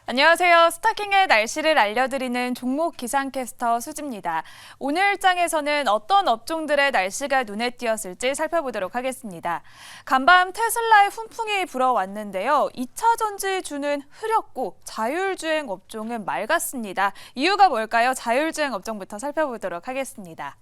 안녕하세요. 스타킹의 날씨를 알려드리는 종목 기상캐스터 수지입니다. 오늘 장에서는 어떤 업종들의 날씨가 눈에 띄었을지 살펴보도록 하겠습니다. 간밤 테슬라의 훈풍이 불어왔는데요. 2차 전지주는 흐렸고 자율주행 업종은 맑았습니다. 이유가 뭘까요? 자율주행 업종부터 살펴보도록 하겠습니다.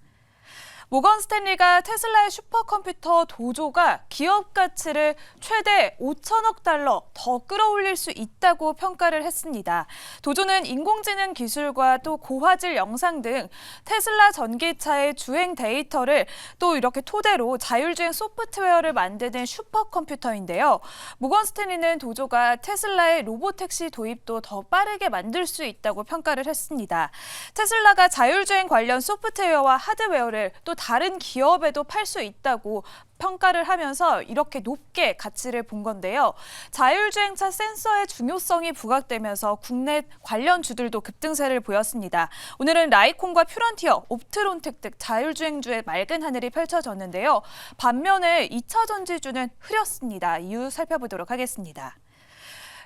모건 스탠리가 테슬라의 슈퍼컴퓨터 도조가 기업 가치를 최대 5천억 달러 더 끌어올릴 수 있다고 평가를 했습니다. 도조는 인공지능 기술과 또 고화질 영상 등 테슬라 전기차의 주행 데이터를 또 이렇게 토대로 자율주행 소프트웨어를 만드는 슈퍼컴퓨터인데요. 모건 스탠리는 도조가 테슬라의 로보택시 도입도 더 빠르게 만들 수 있다고 평가를 했습니다. 테슬라가 자율주행 관련 소프트웨어와 하드웨어를 또 다른 기업에도 팔 수 있다고 평가를 하면서 이렇게 높게 가치를 본 건데요. 자율주행차 센서의 중요성이 부각되면서 국내 관련 주들도 급등세를 보였습니다. 오늘은 라이콘과 퓨런티어, 옵트론텍 등 자율주행주의 맑은 하늘이 펼쳐졌는데요. 반면에 2차 전지주는 흐렸습니다. 이유 살펴보도록 하겠습니다.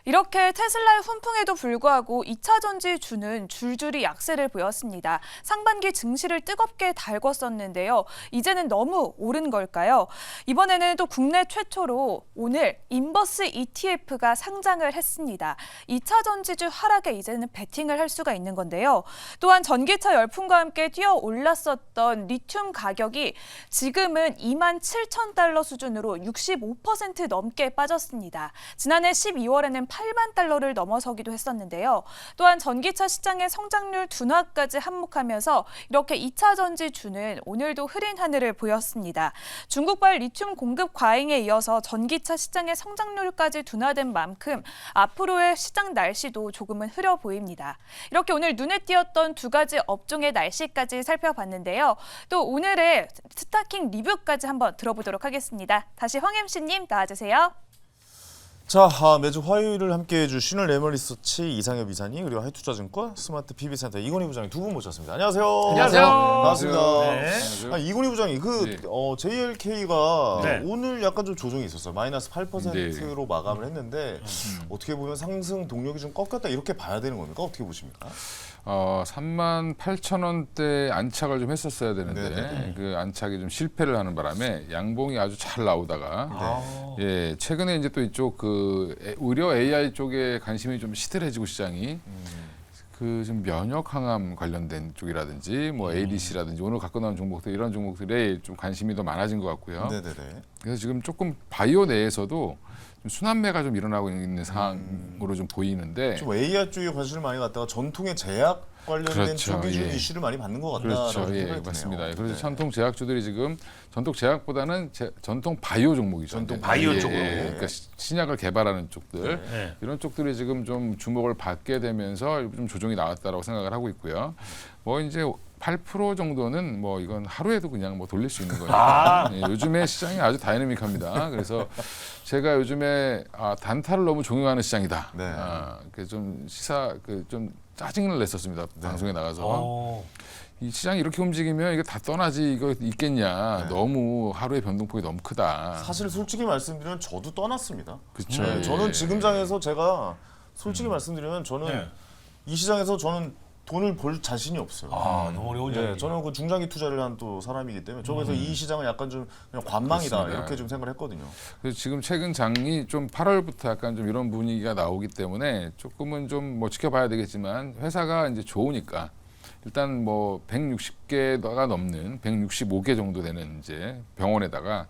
이렇게 테슬라의 훈풍에도 불구하고 2차 전지주는 줄줄이 약세를 보였습니다. 상반기 증시를 뜨겁게 달궜었는데요. 이제는 너무 오른 걸까요? 이번에는 또 국내 최초로 오늘 인버스 ETF가 상장을 했습니다. 2차 전지주 하락에 이제는 베팅을 할 수가 있는 건데요. 또한 전기차 열풍과 함께 뛰어 올랐었던 리튬 가격이 지금은 27,000달러 수준으로 65% 넘게 빠졌습니다. 지난해 12월에는 8만 달러를 넘어서기도 했었는데요. 또한 전기차 시장의 성장률 둔화까지 한몫하면서 이렇게 2차 전지주는 오늘도 흐린 하늘을 보였습니다. 중국발 리튬 공급 과잉에 이어서 전기차 시장의 성장률까지 둔화된 만큼 앞으로의 시장 날씨도 조금은 흐려 보입니다. 이렇게 오늘 눈에 띄었던 두 가지 업종의 날씨까지 살펴봤는데요. 또 오늘의 스타킹 리뷰까지 한번 들어보도록 하겠습니다. 다시 황 MC님 나와주세요. 자, 매주 화요일을 함께해 주시는 레머리서치 이상엽 이사님 그리고 하이투자증권 스마트 PB센터 이건희 부장님 두 분 모셨습니다. 안녕하세요. 안녕하세요. 반갑습니다. 네. 이건희 부장님, JLK가 네. 오늘 약간 좀 조정이 있었어요. 마이너스 8%로 마감을 했는데 어떻게 보면 상승 동력이 좀 꺾였다 이렇게 봐야 되는 겁니까? 어떻게 보십니까? 38,000원대 안착을 좀 했었어야 되는데 네네. 그 안착이 좀 실패를 하는 바람에 양봉이 아주 잘 나오다가 예, 최근에 이제 또 이쪽 의료 AI 쪽에 관심이 좀 시들해지고 시장이 그 좀 면역 항암 관련된 쪽이라든지 뭐 ADC라든지 오늘 갖고 나온 종목들 이런 종목들에 좀 관심이 더 많아진 것 같고요. 네네네. 그래서 지금 조금 바이오 내에서도 좀 순환매가 좀 일어나고 있는 상황으로 좀 보이는데 좀 AI 쪽에 관심을 많이 갖다가 전통의 제약 관련된 그렇죠, 쪽이 좀 예. 이슈를 많이 받는 것 같다라고 그렇죠, 생각이 예, 드네요. 맞습니다. 그래서 네. 전통 제약주들이 지금 전통 제약보다는 전통 바이오 종목이죠. 전통 바이오 예, 쪽으로. 예, 그러니까 신약을 개발하는 쪽들 네. 이런 쪽들이 지금 좀 주목을 받게 되면서 좀 조정이 나왔다라고 생각을 하고 있고요. 뭐 이제 8% 정도는 뭐 이건 하루에도 그냥 뭐 돌릴 수 있는 거니까. 예, 요즘에 시장이 아주 다이내믹합니다. 그래서 제가 요즘에 단타를 너무 종용하는 시장이다. 네. 좀 좀 짜증을 냈었습니다. 방송에 나가서. 이 시장이 이렇게 움직이면 이게 다 떠나지 이거 있겠냐. 네. 너무 하루의 변동폭이 너무 크다. 사실 솔직히 말씀드리면 저도 떠났습니다. 그렇죠. 네, 예. 저는 지금 장에서 제가 솔직히 말씀드리면 저는 네. 이 시장에서 저는 돈을 벌 자신이 없어요. 너무 어려운 네, 점이에요. 저는 그 중장기 투자를 한 또 사람이기 때문에 저에서 이 시장은 약간 좀 그냥 관망이다 그렇습니다. 이렇게 좀 생각을 했거든요. 그래서 지금 최근 장이 좀 8월부터 약간 좀 이런 분위기가 나오기 때문에 조금은 좀 뭐 지켜봐야 되겠지만 회사가 이제 좋으니까 일단 뭐 160개가 넘는 165개 정도 되는 이제 병원에다가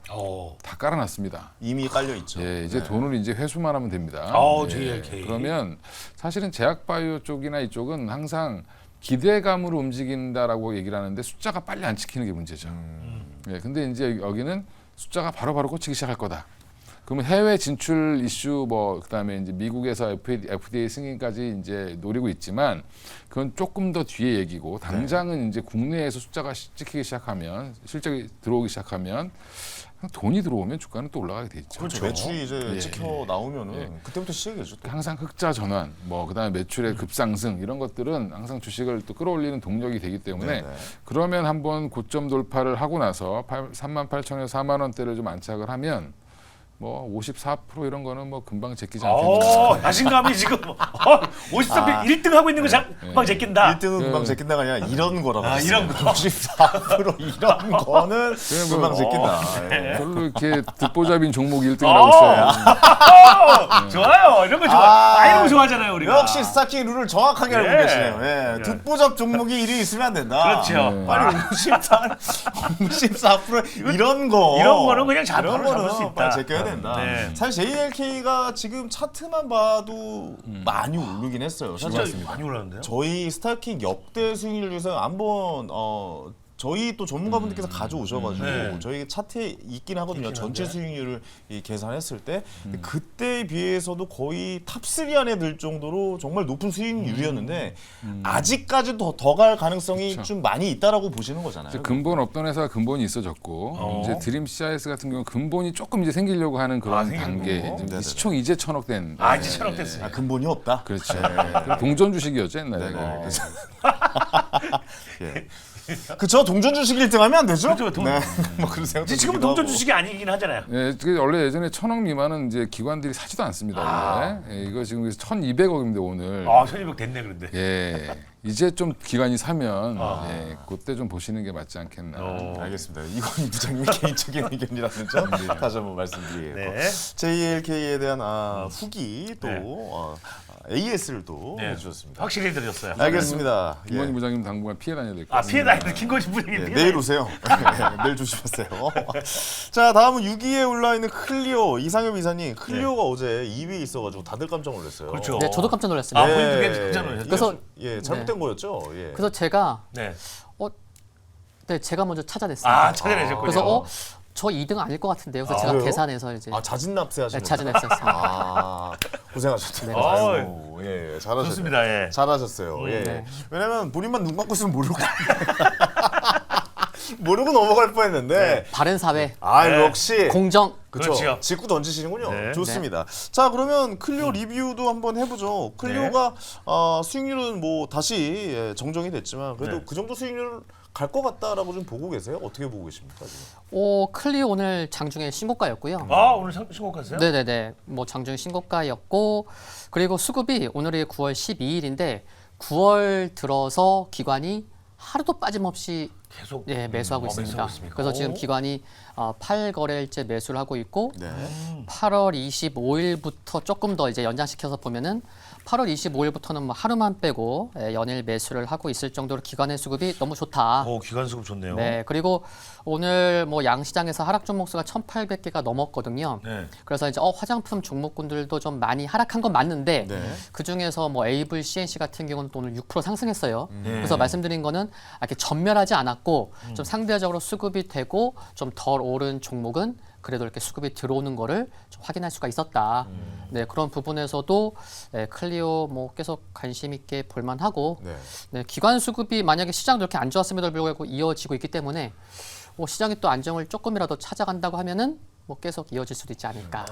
다 깔아놨습니다. 이미 깔려 있죠. 예, 이제 네. 돈을 이제 회수만 하면 됩니다. JLK. 그러면 사실은 제약바이오 쪽이나 이쪽은 항상 기대감으로 움직인다라고 얘기를 하는데 숫자가 빨리 안 찍히는 게 문제죠. 예, 근데 이제 여기는 숫자가 바로바로 꽂히기 시작할 거다. 그러면 해외 진출 이슈 뭐 그다음에 이제 미국에서 FDA 승인까지 이제 노리고 있지만 그건 조금 더 뒤에 얘기고 당장은 이제 국내에서 숫자가 찍히기 시작하면 실적이 들어오기 시작하면 돈이 들어오면 주가는 또 올라가게 돼 있죠. 그렇죠. 매출이 이제 예, 찍혀 나오면은 예. 그때부터 시작이죠. 또. 항상 흑자 전환, 뭐 그다음에 매출의 급상승 이런 것들은 항상 주식을 또 끌어올리는 동력이 되기 때문에 네네. 그러면 한번 고점 돌파를 하고 나서 38,000에서 4만 원대를 좀 안착을 하면 뭐 54% 이런 거는 뭐 금방 제끼지 않겠나. 자신감이 지금 53% 1등 하고 있는 거 금방 제낀다. 1등은 금방 제낀다가 아니라 이런 거라고. 이런 거. 64% 이런 거는 금방 제낀다. 예. 별로 이렇게 듣보잡인 종목 1등을 하고 있어요. 좋아요. 이런 거 좋아. 이런 거 좋아하잖아요, 우리가. 역시 스타킹 룰을 정확하게 알고 예. 계시네요. 예. 듣보잡 종목이 1위 있으면 안 된다. 그렇죠. 빨리 54% 이런 거. 이런 거는 그냥 바로 이런 잡을 거는 수 있다. 빨리 제껴야 된다. 네. 사실 JLK가 지금 차트만 봐도 많이 오르긴 했어요. 진짜 사실 많이 올랐는데요? 저희 스타킹 역대 수익률 중에서 한번 저희 또 전문가분들께서 가져오셔가지고 네. 저희 차트에 있긴 하거든요. 전체 한데. 수익률을 계산했을 때 그때에 비해서도 거의 탑3 안에 들 정도로 정말 높은 수익률이었는데 아직까지도 더 갈 가능성이 그쵸. 좀 많이 있다라고 보시는 거잖아요. 이제 근본 없던 회사가 근본이 있어졌고 이제 드림 CIS 같은 경우는 근본이 조금 이제 생기려고 하는 그런 생기고. 단계. 이제 네네네. 시총 이제 1,000억 된. 이제 1,000억 됐어요. 아, 근본이 없다. 그렇죠. 동전 주식이었죠 옛날에. 네네. 예. 그쵸, 동전 주식 1등하면 안 되죠? 그렇죠, 네. 뭐 그런 생각도 지금은 들기도 동전 하고. 주식이 아니긴 하잖아요. 예, 그 원래 예전에 1,000억 미만은 이제 기관들이 사지도 않습니다. 이게. 예, 이거 지금 1,200억인데 오늘. 1,200 됐네 그런데. 예, 이제 좀 기관이 사면 예, 그때 좀 보시는 게 맞지 않겠나. 알겠습니다. 이건희 부장님의 개인적인 의견이라는 점 다시 한번 말씀드리겠고 네. JLK에 대한 후기 또 네. AS를 또 네. 해주셨습니다. 확실히 들으셨어요. 알겠습니다. 김건희 예. 부장님 당분간 피해 다녀야 될 것 같습니다. 피해 다니는 김건희 부장님. 예, 피해 내일 다니는. 오세요. 내일 조심하세요. 자, 다음은 6위에 올라있는 클리오 이상엽 이사님. 클리오가 어제 2위에 있어가지고 다들 깜짝 놀랐어요. 그렇죠. 네, 저도 깜짝 놀랐습니다. 본인도 깜짝 놀라셨죠? 그래서 잘못된 거였죠. 예. 그래서 제가 네. 제가 먼저 찾아냈습니다. 찾아내셨군요. 그래서 저 2등 아닐 것 같은데요. 그래서 제가 그래요? 계산해서 이제 자진 납세하시는 자진 납세했습니다. 고생하셨네요. 네, 아이고, 예, 잘하셨네요. 좋습니다. 예. 잘하셨어요. 예. 네. 왜냐면 본인만 눈 감고 있으면 모르고 모르고 넘어갈 뻔했는데. 바른 사회, 네. 역시 공정. 그렇죠. 그렇지요. 직구 던지시는군요. 네. 좋습니다. 자, 그러면 클리오 리뷰도 한번 해보죠. 클리오가 수익률은 뭐 다시 정정이 됐지만 그래도 네. 그 정도 수익률 갈 것 같다라고 좀 보고 계세요? 어떻게 보고 계십니까 지금? 클리오 오늘 장중에 신고가였고요. 오늘 신곡하세요? 네네네. 뭐 장중 신고가였고 그리고 수급이 오늘이 9월 12일인데 9월 들어서 기관이 하루도 빠짐없이 계속 매수하고 있습니다. 매수하고 있습니까? 그래서 지금 기관이 8거래일째 매수를 하고 있고 네. 8월 25일부터 조금 더 이제 연장시켜서 보면은 8월 25일부터는 뭐 하루만 빼고 연일 매수를 하고 있을 정도로 기관의 수급이 너무 좋다. 기관 수급 좋네요. 네, 그리고 오늘 뭐 양시장에서 하락 종목 수가 1,800개가 넘었거든요. 네. 그래서 이제 화장품 종목군들도 좀 많이 하락한 건 맞는데 네. 그 중에서 뭐 에이블 CNC 같은 경우는 또 오늘 6% 상승했어요. 그래서 말씀드린 거는 이렇게 전멸하지 않았고 좀 상대적으로 수급이 되고 좀 덜 오른 종목은 그래도 이렇게 수급이 들어오는 거를 좀 확인할 수가 있었다. 네, 그런 부분에서도 클리오 뭐 계속 관심 있게 볼만하고 네. 네, 기관 수급이 만약에 시장도 이렇게 안 좋았음에도 불구하고 이어지고 있기 때문에 시장이 또 안정을 조금이라도 찾아간다고 하면은 뭐 계속 이어질 수도 있지 않을까.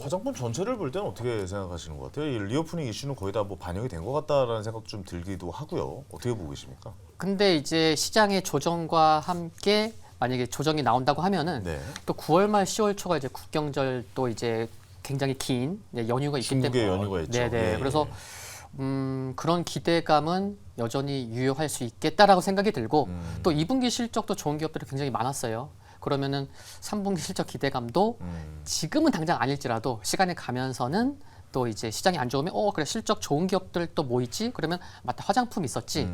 화장품 전체를 볼 때는 어떻게 생각하시는 것 같아요? 이 리오프닝 이슈는 거의 다 뭐 반영이 된 것 같다라는 생각 좀 들기도 하고요. 어떻게 보고 계십니까? 근데 이제 시장의 조정과 함께 만약에 조정이 나온다고 하면은 네. 또 9월 말 10월 초가 이제 국경절 또 이제 굉장히 긴 연휴가 있기 중국의 때문에 연휴가 있죠. 네네. 예, 그래서 그런 기대감은 여전히 유효할 수 있겠다라고 생각이 들고 또 2분기 실적도 좋은 기업들이 굉장히 많았어요. 그러면은 3분기 실적 기대감도 지금은 당장 아닐지라도 시간이 가면서는 또 이제 시장이 안 좋으면 그래 실적 좋은 기업들 또 뭐 있지? 그러면 맞다 화장품 있었지.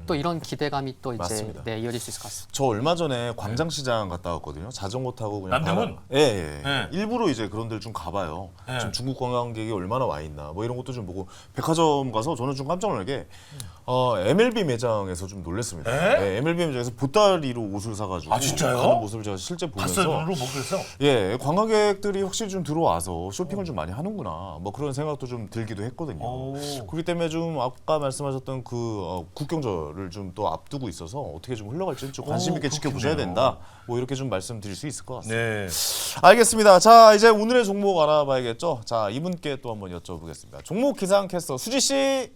또 이런 기대감이 또 이제 맞습니다. 이어질 수 있을 것 같습니다. 저 얼마 전에 광장시장 갔다 왔거든요. 자전거 타고 그냥 남대문? 예. 네. 일부러 이제 그런 데를 좀 가봐요. 네. 지금 중국 관광객이 얼마나 와 있나 뭐 이런 것도 좀 보고 백화점 가서 저는 좀 깜짝 놀라게 MLB 매장에서 좀 놀랐습니다. 네? MLB 매장에서 보따리로 옷을 사가지고 진짜요? 가는 모습을 제가 실제 보면서 봤어요 눈으로 뭐 그랬어? 예, 관광객들이 확실히 좀 들어와서 쇼핑을 좀 많이 하는구나. 뭐 그런 생각도 좀 들기도 했거든요. 그렇기 때문에 좀 아까 말씀하셨던 그 국경절을 좀 또 앞두고 있어서 어떻게 좀 흘러갈지 좀 관심 있게 지켜보셔야 그렇겠네요. 된다. 뭐 이렇게 좀 말씀드릴 수 있을 것 같습니다. 네. 알겠습니다. 자, 이제 오늘의 종목 알아봐야겠죠. 자, 이분께 또 한번 여쭤보겠습니다. 종목 기상캐스터 수지 씨.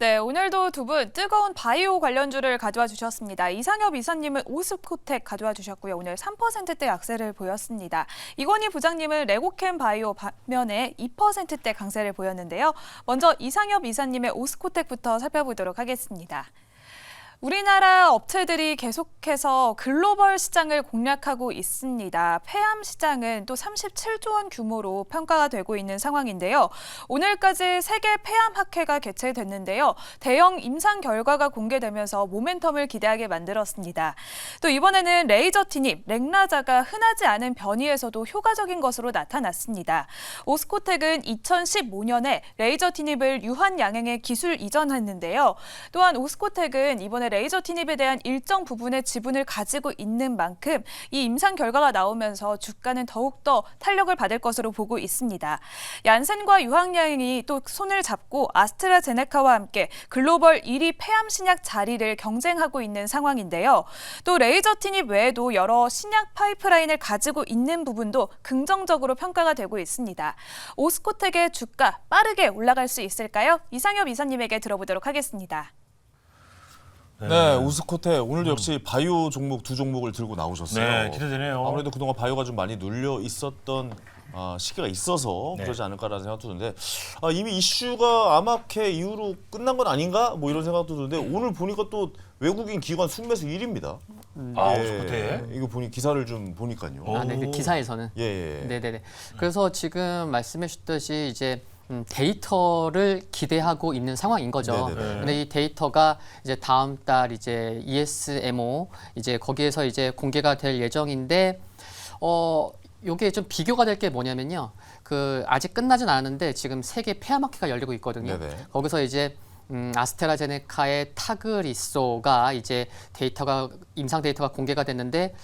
네, 오늘도 두 분 뜨거운 바이오 관련주를 가져와 주셨습니다. 이상엽 이사님은 오스코텍 가져와 주셨고요. 오늘 3%대 약세를 보였습니다. 이건희 부장님은 레고캠 바이오 반면에 2%대 강세를 보였는데요. 먼저 이상엽 이사님의 오스코텍부터 살펴보도록 하겠습니다. 우리나라 업체들이 계속해서 글로벌 시장을 공략하고 있습니다. 폐암 시장은 또 37조 원 규모로 평가가 되고 있는 상황인데요. 오늘까지 세계 폐암 학회가 개최됐는데요. 대형 임상 결과가 공개되면서 모멘텀을 기대하게 만들었습니다. 또 이번에는 레이저 티닙, 렉나자가 흔하지 않은 변이에서도 효과적인 것으로 나타났습니다. 오스코텍은 2015년에 레이저 티닙을 유한양행에 기술 이전했는데요. 또한 오스코텍은 이번에 레이저 티닙에 대한 일정 부분의 지분을 가지고 있는 만큼 이 임상 결과가 나오면서 주가는 더욱더 탄력을 받을 것으로 보고 있습니다. 얀센과 유한양행이 또 손을 잡고 아스트라제네카와 함께 글로벌 1위 폐암 신약 자리를 경쟁하고 있는 상황인데요. 또 레이저 티닙 외에도 여러 신약 파이프라인을 가지고 있는 부분도 긍정적으로 평가가 되고 있습니다. 오스코텍의 주가 빠르게 올라갈 수 있을까요? 이상엽 이사님에게 들어보도록 하겠습니다. 네, 오스코텍 오늘 역시 바이오 종목 두 종목을 들고 나오셨어요. 네, 기대되네요. 아무래도 그동안 바이오가 좀 많이 눌려 있었던 시기가 있어서 네. 그러지 않을까라는 생각도 드는데 이미 이슈가 아마케 이후로 끝난 건 아닌가? 뭐 이런 생각도 드는데 오늘 보니까 또 외국인 기관 순매수 1위입니다. 오스코텍. 이거 보니 기사를 좀 보니까요. 네, 그 기사에서는. 예. 네네네. 그래서 지금 말씀해 주셨듯이 이제 데이터를 기대하고 있는 상황인 거죠. 네네네. 근데 이 데이터가 이제 다음 달 이제 ESMO 이제 거기에서 이제 공개가 될 예정인데 요게 좀 비교가 될 게 뭐냐면요. 그 아직 끝나진 않았는데 지금 세계 폐암학회가 열리고 있거든요. 네네. 거기서 이제 아스트라제네카의 타그리소가 이제 데이터가 임상 데이터가 공개가 됐는데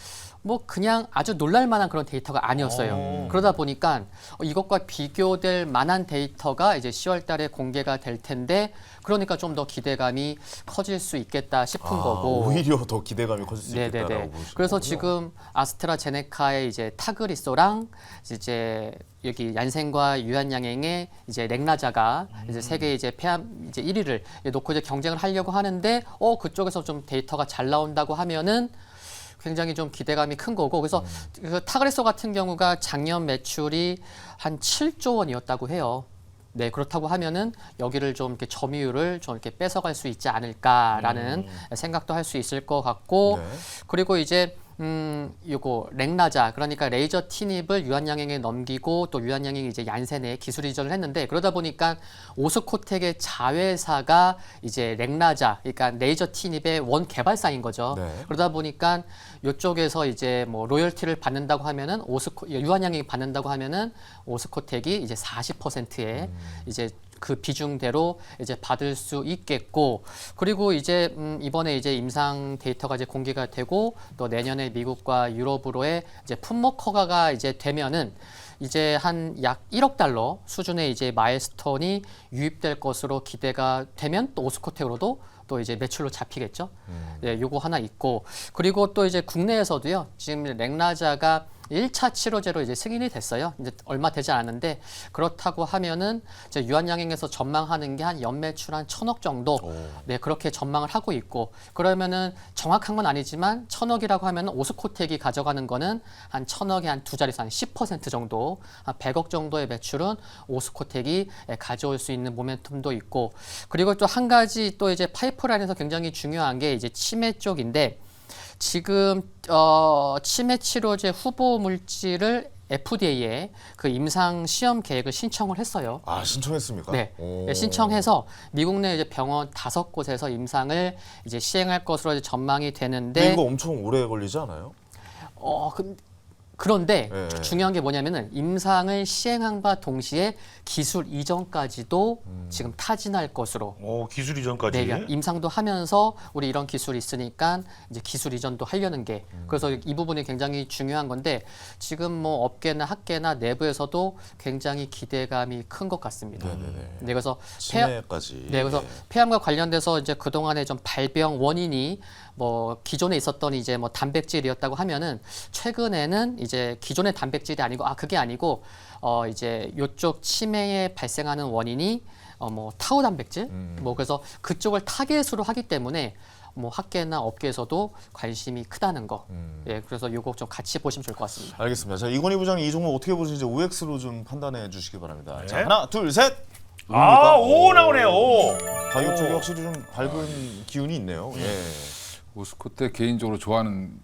뭐 그냥 아주 놀랄만한 그런 데이터가 아니었어요. 그러다 보니까 이것과 비교될 만한 데이터가 이제 10월달에 공개가 될 텐데 그러니까 좀 더 기대감이 커질 수 있겠다 싶은 거고. 오히려 더 기대감이 커질 수 있겠다라고 네네네. 보시는 그래서 거군요. 지금 아스트라제네카의 이제 타그리소랑 이제 여기 얀센과 유한양행의 이제 렉나자가 이제 세계 이제 폐암 이제 1위를 놓고 이제 경쟁을 하려고 하는데 그쪽에서 좀 데이터가 잘 나온다고 하면은 굉장히 좀 기대감이 큰 거고 그래서 그 타그리소 같은 경우가 작년 매출이 한 7조 원이었다고 해요. 네, 그렇다고 하면은 여기를 좀 이렇게 점유율을 좀 이렇게 뺏어갈 수 있지 않을까라는 생각도 할 수 있을 것 같고 네. 그리고 이제 요거 렉나자 그러니까 레이저 티닙을 유한양행에 넘기고 또 유한양행이 이제 얀센에 기술 이전을 했는데 그러다 보니까 오스코텍의 자회사가 이제 렉나자 그러니까 레이저 티닙의 원 개발사인 거죠. 네. 그러다 보니까 요쪽에서 이제 뭐 로열티를 받는다고 하면은 유한양행이 받는다고 하면은 오스코텍이 이제 40%의 이제 그 비중대로 이제 받을 수 있겠고 그리고 이제 이번에 이제 임상 데이터가 이제 공개가 되고 또 내년에 미국과 유럽으로의 이제 품목 허가가 이제 되면은 이제 한 약 1억 달러 수준의 이제 마일스톤이 유입될 것으로 기대가 되면 또 오스코텍으로도 또 이제 매출로 잡히겠죠. 네, 요거 하나 있고 그리고 또 이제 국내에서도요. 지금 렉나자가 1차 치료제로 이제 승인이 됐어요. 이제 얼마 되지 않았는데 그렇다고 하면은 이제 유한양행에서 전망하는 게 한 연매출 한 1,000억 정도. 네, 그렇게 전망을 하고 있고 그러면은 정확한 건 아니지만 1,000억이라고 하면은 오스코텍이 가져가는 거는 한 1,000억에 한 두 자릿수 한 10% 정도, 한 100억 정도의 매출은 오스코텍이 가져올 수 있는 모멘텀도 있고 그리고 또 한 가지 또 이제 파이프라인에서 굉장히 중요한 게 이제 치매 쪽인데 지금 치매 치료제 후보 물질을 FDA에 그 임상 시험 계획을 신청을 했어요. 신청했습니까? 네, 오. 신청해서 미국 내 이제 병원 5곳에서 임상을 이제 시행할 것으로 이제 전망이 근데 되는데 이거 엄청 오래 걸리지 않아요? 그런데 네. 중요한 게 뭐냐면은 임상을 시행함과 동시에 기술 이전까지도 지금 타진할 것으로. 기술 이전까지. 네, 그러니까 임상도 하면서 우리 이런 기술이 있으니까 이제 기술 이전도 하려는 게 그래서 이 부분이 굉장히 중요한 건데 지금 뭐 업계나 학계나 내부에서도 굉장히 기대감이 큰 것 같습니다. 네네네. 네, 그래서 치매까지. 네, 그래서 폐암과 관련돼서 이제 그 동안에 좀 발병 원인이 뭐 기존에 있었던 이제 뭐 단백질이었다고 하면은 최근에는 이제 기존의 단백질이 아니고 그게 아니고 이제 요쪽 치매에 발생하는 원인이 뭐 타우 단백질, 뭐 그래서 그쪽을 타겟으로 하기 때문에 뭐 학계나 업계에서도 관심이 크다는 거. 예, 그래서 요거 좀 같이 보시면 좋을 것 같습니다. 알겠습니다. 자, 이건희 부장님 이 종목 어떻게 보시는지 OX로 좀 판단해 주시기 바랍니다. 네. 자, 하나, 둘, 셋. 아, 오 나오네요. 오. 바이오 쪽이 확실히 좀 밝은 기운이 있네요. 예. 오스코텍 개인적으로 좋아하는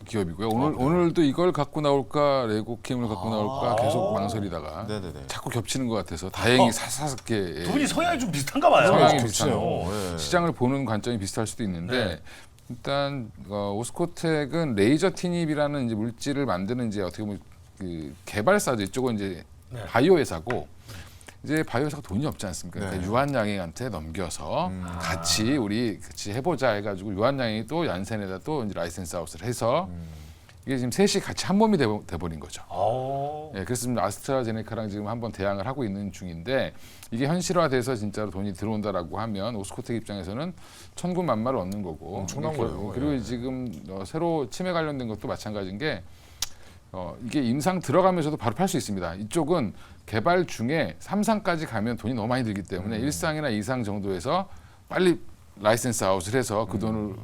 기업이고요. 오늘도 이걸 갖고 나올까 레고캠을 갖고 나올까 계속 망설이다가 네네네. 자꾸 겹치는 것 같아서 다행히 사사스럽게 두 분이 성향이 좀 비슷한가 봐요. 성향이 좋네요. 비슷한 예. 시장을 보는 관점이 비슷할 수도 있는데 네. 일단 오스코텍은 레이저 티닙이라는 이제 물질을 만드는 이제 어떻게 보면 그 개발사죠. 이쪽은 이제 네. 바이오 회사고 이제 바이오 회사가 돈이 없지 않습니까? 네. 그러니까 유한양행한테 넘겨서 같이 우리 같이 해보자 해가지고 유한양행이 또 얀센에다 또 이제 라이센스 아웃을 해서 이게 지금 셋이 같이 한 몸이 돼버린 거죠. 오. 예, 그래서 지금 아스트라제네카랑 지금 한번 대항을 하고 있는 중인데 이게 현실화돼서 진짜로 돈이 들어온다라고 하면 오스코텍 입장에서는 천군만마를 얻는 거고 엄청난 그리고 거예요. 그리고 예. 지금 새로 치매 관련된 것도 마찬가지인 게 이게 임상 들어가면서도 바로 팔 수 있습니다. 이쪽은 개발 중에 3상까지 가면 돈이 너무 많이 들기 때문에 1상이나 2상 정도에서 빨리 라이센스 아웃을 해서 그 돈을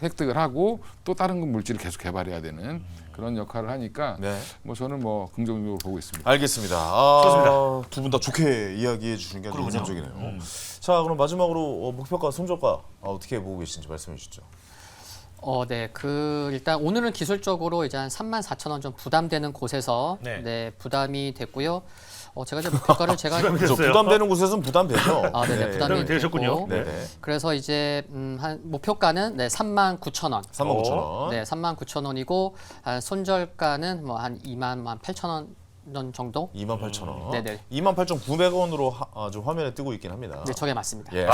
획득을 하고 또 다른 물질을 계속 개발해야 되는 그런 역할을 하니까 네. 뭐 저는 뭐 긍정적으로 보고 있습니다. 알겠습니다. 두 분 다 좋게 이야기해 주시는 게 아주 인상적이네요. 자, 그럼 마지막으로 목표가, 손절가 어떻게 보고 계신지 말씀해 주시죠. 네, 일단 오늘은 기술적으로 이제 한 34,000원 좀 부담되는 곳에서 네. 네, 부담이 됐고요. 제가 이제 목표가를 제가 그렇죠. 됐어요. 부담되는 곳에서는 부담되죠. 아, 네네, 부담이 부담이 되셨군요. 됐고, 네. 네. 그래서 이제 한 목표가는 네, 39,000원. 39,000원. 네, 39,000원이고 손절가는 뭐 한 28,000원 정도? 28,000원. 네네. 28,900원으로 좀 화면에 뜨고 있긴 합니다. 네, 저게 맞습니다. 예.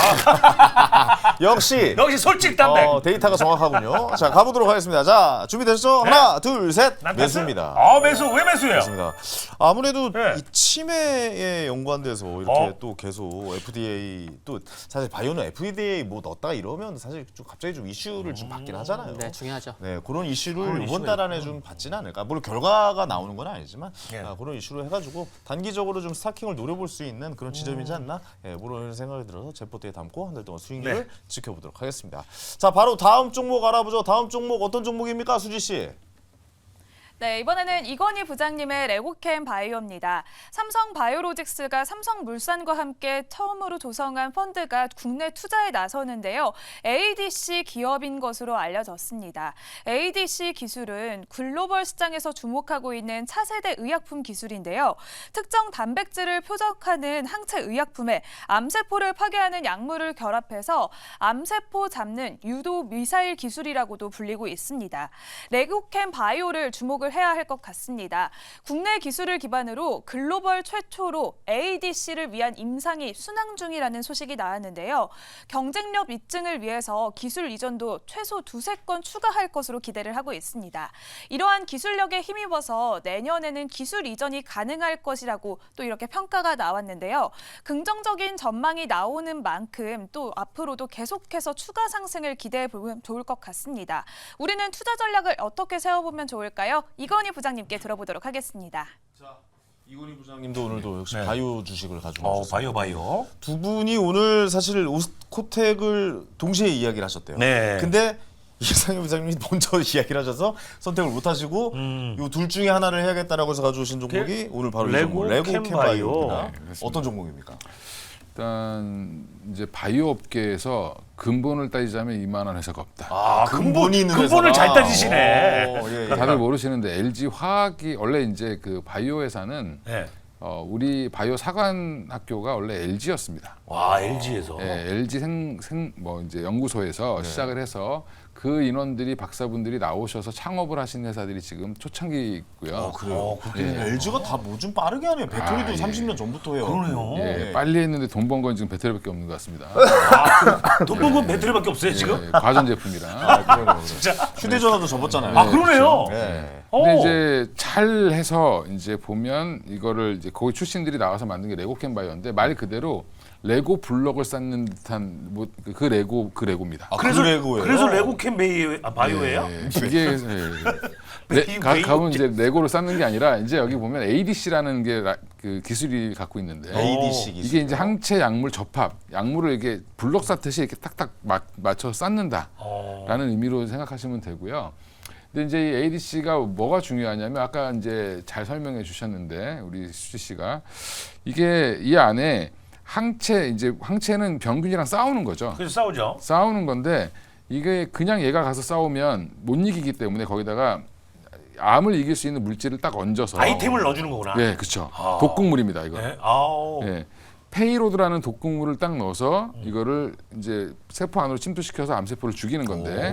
역시 역시 솔직 담백. 데이터가 정확하군요. 자, 가보도록 하겠습니다. 자, 준비되셨죠? 하나, 둘, 셋. 난 매수입니다. 아, 매수. 왜 매수예요? 맞습니다. 아무래도 네. 이 치매에 연관돼서 이렇게 또 계속 FDA 또 사실 바이오는 FDA 뭐 넣었다가 이러면 사실 좀 갑자기 좀 이슈를 좀 받긴 하잖아요. 네, 중요하죠. 네, 그런 이슈를 그런 이번 이슈에, 달 안에 좀 받지는 않을까. 물론 결과가 나오는 건 아니지만 예. 그런 이슈로 해가지고 단기적으로 좀 스타킹을 노려볼 수 있는 그런 지점이지 않나. 예, 그런 생각이 들어서 제포트에 담고 한 달 동안 수익률을 네. 지켜보도록 하겠습니다. 자, 바로 다음 종목 알아보죠. 다음 종목 어떤 종목입니까, 수지 씨? 네, 이번에는 이건희 부장님의 레고캠 바이오입니다. 삼성 바이오로직스가 삼성물산과 함께 처음으로 조성한 펀드가 국내 투자에 나서는데요. ADC 기업인 것으로 알려졌습니다. ADC 기술은 글로벌 시장에서 주목하고 있는 차세대 의약품 기술인데요. 특정 단백질을 표적하는 항체 의약품에 암세포를 파괴하는 약물을 결합해서 암세포 잡는 유도 미사일 기술이라고도 불리고 있습니다. 레고캠 바이오를 주목을 해야 할 것 같습니다. 국내 기술을 기반으로 글로벌 최초로 ADC를 위한 임상이 순항 중이라는 소식이 나왔는데요. 경쟁력 입증을 위해서 기술 이전도 최소 2~3건 추가할 것으로 기대를 하고 있습니다. 이러한 기술력에 힘입어서 내년에는 기술 이전이 가능할 것이라고 또 이렇게 평가가 나왔는데요. 긍정적인 전망이 나오는 만큼 또 앞으로도 계속해서 추가 상승을 기대해 보면 좋을 것 같습니다. 우리는 투자 전략을 어떻게 세워보면 좋을까요? 이건희 부장님께 들어보도록 하겠습니다. 자, 이건희 부장님도 오늘도 역시 네. 바이오 주식을 가지고 오셨어요. 바이오. 두 분이 오늘 사실 오스코텍을 동시에 이야기를 하셨대요. 네. 근데 이상희 부장님이 먼저 이야기를 하셔서 선택을 못 하시고 이 둘 중에 하나를 해야겠다라고 해서 가져오신 종목이 오늘 바로 레고캠 바이오입니다. 네, 그렇습니다. 어떤 종목입니까? 일단 이제 바이오 업계에서 근본을 따지자면 이만한 회사가 없다. 아, 근본이 있는 근본을 회사다. 잘 따지시네. 예. 다들 모르시는데 LG 화학이 원래 이제 그 바이오 회사는 네. 우리 바이오 사관 학교가 원래 LG였습니다. 와, LG에서. 예, LG 뭐 이제 연구소에서 시작을 해서 그 인원들이 박사분들이 나오셔서 창업을 하신 회사들이 지금 초창기 있고요. 그래요. 그때 예. LG가 다 뭐 좀 빠르게 하네요. 배터리도 아, 예. 30년 전부터 해요. 그러네요. 예, 빨리 했는데 돈 번 건 지금 배터리밖에 없는 것 같습니다. 돈 번 건 배터리밖에 없어요, 지금? 예, 과전 제품이라. 진짜. 휴대전화도 접었잖아요. 아, 그러네요. 예. 근데 오. 이제 잘 해서 이제 보면 이거를 이제 거기 출신들이 나와서 만든 게 레고캠 바이오인데 말 그대로 레고 블럭을 쌓는 듯한 뭐 그 레고입니다. 아, 그래서 그 레고예요? 그래서 레고캠 레고캠 바이오예요? 예, 이게 가면 이제 레고를 쌓는 게 아니라 이제 여기 보면 ADC라는 게 그 기술이 갖고 있는데 ADC 기술. 이게 이제 항체 약물 접합, 약물을 이렇게 블록 쌓듯이 이렇게 딱딱 맞춰서 쌓는다라는 의미로 생각하시면 되고요. 근데 이제 이 ADC가 뭐가 중요하냐면 아까 이제 잘 설명해 주셨는데 우리 수지 씨가 이게 이 안에 항체는 병균이랑 싸우는 거죠. 그래서 싸우죠. 싸우는 건데 이게 그냥 얘가 가서 싸우면 못 이기기 때문에 거기다가 암을 이길 수 있는 물질을 딱 얹어서 아이템을 넣어주는 거구나. 예, 그렇죠. 독극물입니다, 이거. 네? 아우. 예. 페이로드라는 독극물을 딱 넣어서 이거를 이제 세포 안으로 침투시켜서 암세포를 죽이는 건데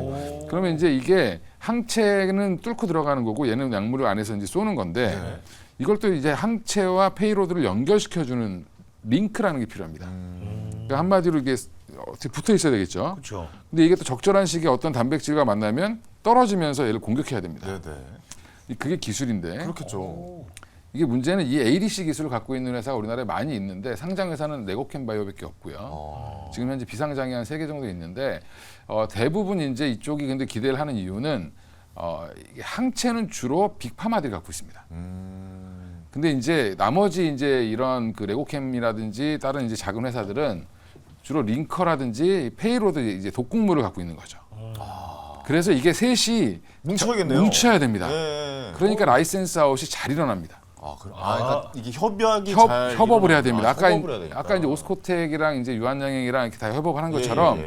그러면 이제 이게 항체는 뚫고 들어가는 거고 얘는 약물을 안에서 이제 쏘는 건데 이걸 또 이제 항체와 페이로드를 연결시켜주는 링크라는 게 필요합니다. 그러니까 한마디로 이게 어떻게 붙어 있어야 되겠죠. 그렇죠. 근데 이게 또 적절한 시기에 어떤 단백질과 만나면 떨어지면서 얘를 공격해야 됩니다. 네네. 그게 기술인데 그렇겠죠. 이게 문제는 이 ADC 기술을 갖고 있는 회사가 우리나라에 많이 있는데 상장 회사는 레고캠 바이오밖에 없고요. 지금 현재 비상장이 한 3개 정도 있는데 대부분 이제 이쪽이 근데 기대를 하는 이유는 이게 항체는 주로 빅파마들이 갖고 있습니다. 근데 이제 나머지 이제 이런 그 레고캠이라든지 다른 이제 작은 회사들은 주로 링커라든지 페이로드 이제 독극물을 갖고 있는 거죠. 그래서 이게 셋이 뭉쳐야겠네요. 뭉쳐야 됩니다. 네. 그러니까 라이센스 아웃이 잘 일어납니다. 그러니까 이게 협약이 협업을 해야 됩니다. 협업을 해야 되니까. 아까 이제 오스코텍이랑 이제 유한양행이랑 이렇게 다 협업을 한 것처럼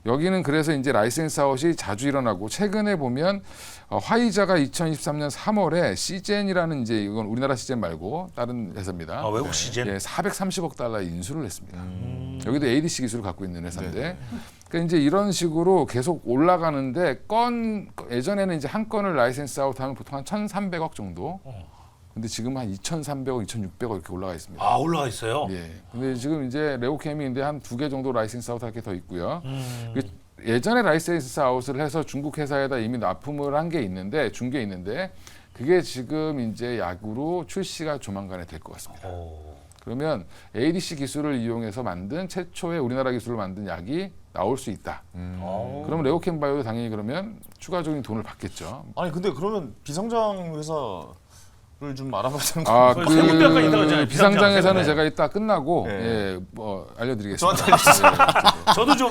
여기는 그래서 이제 라이센스 아웃이 자주 일어나고 최근에 보면 화이자가 2023년 3월에 시젠이라는 이제 이건 우리나라 시젠 말고 다른 회사입니다. 외국 시즌. 예, 430억 달러 인수를 했습니다. 여기도 ADC 기술을 갖고 있는 회사인데 그러니까 이제 이런 식으로 계속 올라가는데 예전에는 이제 한 건을 라이센스 아웃하면 보통 한 1,300억 정도. 근데 지금 한 2,300억, 2,600억 이렇게 올라가 있습니다. 아, 올라가 있어요. 예. 근데 지금 이제 레고캠이 이제 한 2개 정도 라이센스 아웃 할 게 더 있고요. 예전에 라이센스 아웃을 해서 중국 회사에다 이미 납품을 한 게 있는데 준 게 있는데 그게 지금 이제 약으로 출시가 조만간에 될 것 같습니다. 그러면 ADC 기술을 이용해서 만든 최초의 우리나라 기술을 만든 약이 나올 수 있다. 그러면 레고캠 바이오도 당연히 그러면 추가적인 돈을 받겠죠. 아니 근데 그러면 비상장 회사를 좀 알아봐야 되는 거 아, 생명병가 있다고 했잖아요. 비상장에서는 비상장. 제가 이따 끝나고 네. 예, 뭐 알려드리겠습니다. 저도 좀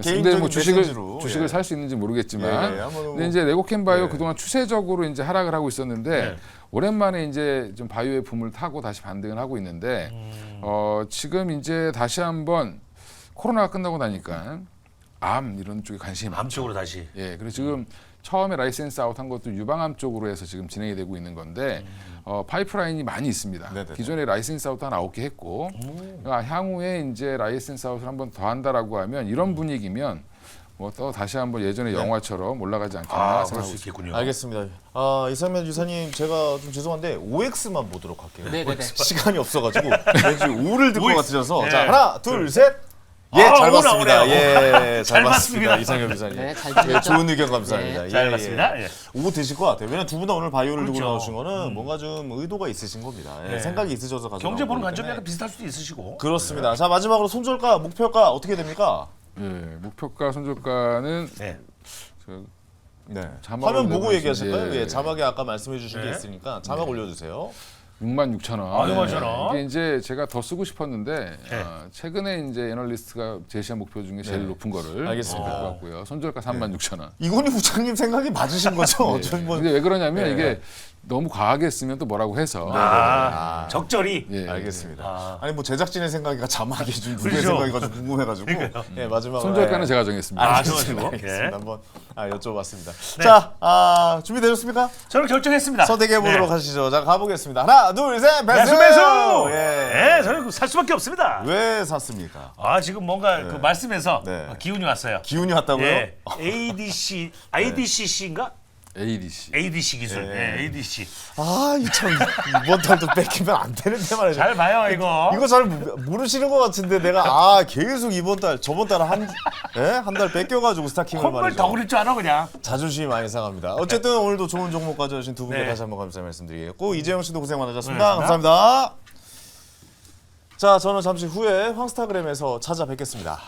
개인적인 뭐 메시지로 주식을 살 수 있는지 모르겠지만, 한번 근데 이제 레고캠 바이오 예. 그동안 추세적으로 이제 하락을 하고 있었는데 네. 오랜만에 이제 좀 바이오의 붐을 타고 다시 반등을 하고 있는데 지금 이제 다시 한번 코로나가 끝나고 나니까 암 이런 쪽에 관심이 많죠. 암 쪽으로 다시. 예, 그래서 지금 처음에 라이센스 아웃한 것도 유방암 쪽으로 해서 지금 진행이 되고 있는 건데 파이프라인이 많이 있습니다. 네네네. 기존에 라이센스 아웃 한 9개 했고 향후에 이제 라이센스 아웃을 한 번 더 한다라고 하면 이런 분위기면 뭐 또 다시 한번 예전의 영화처럼 올라가지 않겠나 그럴 수 생각하고 있겠군요. 알겠습니다. 이상면 유사님 제가 좀 죄송한데 OX만 보도록 할게요. 네네네. 시간이 없어가지고 왠지 O를 들 것 OX. 같으셔서 네. 자 하나 둘 셋. 예, 아, 잘 오나, 봤습니다. 오네요. 예, 잘 잘 봤습니다. 봤습니다. 이상현 유사님. 네, 잘 예, 들렸죠? 좋은 의견 감사합니다. 네, 잘 봤습니다. 예. 오 드실 것 같아요. 왜냐면 두 분 다 오늘 바이오를 들고 그렇죠. 나오신 거는 뭔가 좀 의도가 있으신 겁니다. 예, 네. 생각이 있으셔서 가지고 경제 보는 나온 거기 관점이 때문에. 약간 비슷할 수도 있으시고. 그렇습니다. 자 마지막으로 손절가, 목표가 어떻게 됩니까? 예, 목표가 손절가는 네. 저 네. 자막을 화면 보고 내고 얘기하실까요? 있습니다. 예, 자막에 아까 말씀해 주신 게 네. 있으니까 자막 올려주세요. 66,000원. 아, 66,000원. 이게 이제 제가 더 쓰고 싶었는데 네. 최근에 이제 애널리스트가 제시한 목표 중에 제일 네. 높은 거를 알겠습니다. 갖고 왔고요. 손절가 36,000원. 이건희 부장님 생각이 맞으신 거죠? 저희 뭐 근데 왜 그러냐면 네. 이게 너무 과하게 쓰면 또 뭐라고 해서 아, 적절히. 예, 알겠습니다. 아. 아니 뭐 제작진의 생각이 자막이 좀 누구의 그렇죠. 생각이 좀 궁금해가지고 예 마지막으로 손절가는 예. 제가 정했습니다. 아, 알겠습니다. 좋아지고. 알겠습니다. 예. 한번 여쭤봤습니다. 네. 자 준비되셨습니까? 저는 결정했습니다. 선택해 보도록 네. 하시죠. 자 가보겠습니다. 하나 매수 둘셋 매수 매수. 예. 네, 저는 살 수밖에 없습니다. 왜 샀습니까? 아, 지금 뭔가 그 말씀에서 네. 기운이 왔어요. 기운이 왔다고요? 예. IDCC인가? ADC. ADC 기술. 네. 예, ADC. 참 이번 달도 뺏기면 안 되는데 말이죠. 잘 봐요, 이거. 이거 잘 모르시는 것 같은데 내가 계속 이번 달 저번 달 한 달 뺏겨가지고 스타킹을 콧물 말이죠. 더 그릴 줄 알아, 그냥. 자존심이 많이 상합니다. 어쨌든 오늘도 좋은 종목 가져오신 두 분께 네. 다시 한번 감사 말씀드리겠고 이재영 씨도 고생 많으셨습니다. 네, 감사합니다. 자 저는 잠시 후에 황스타그램에서 찾아뵙겠습니다.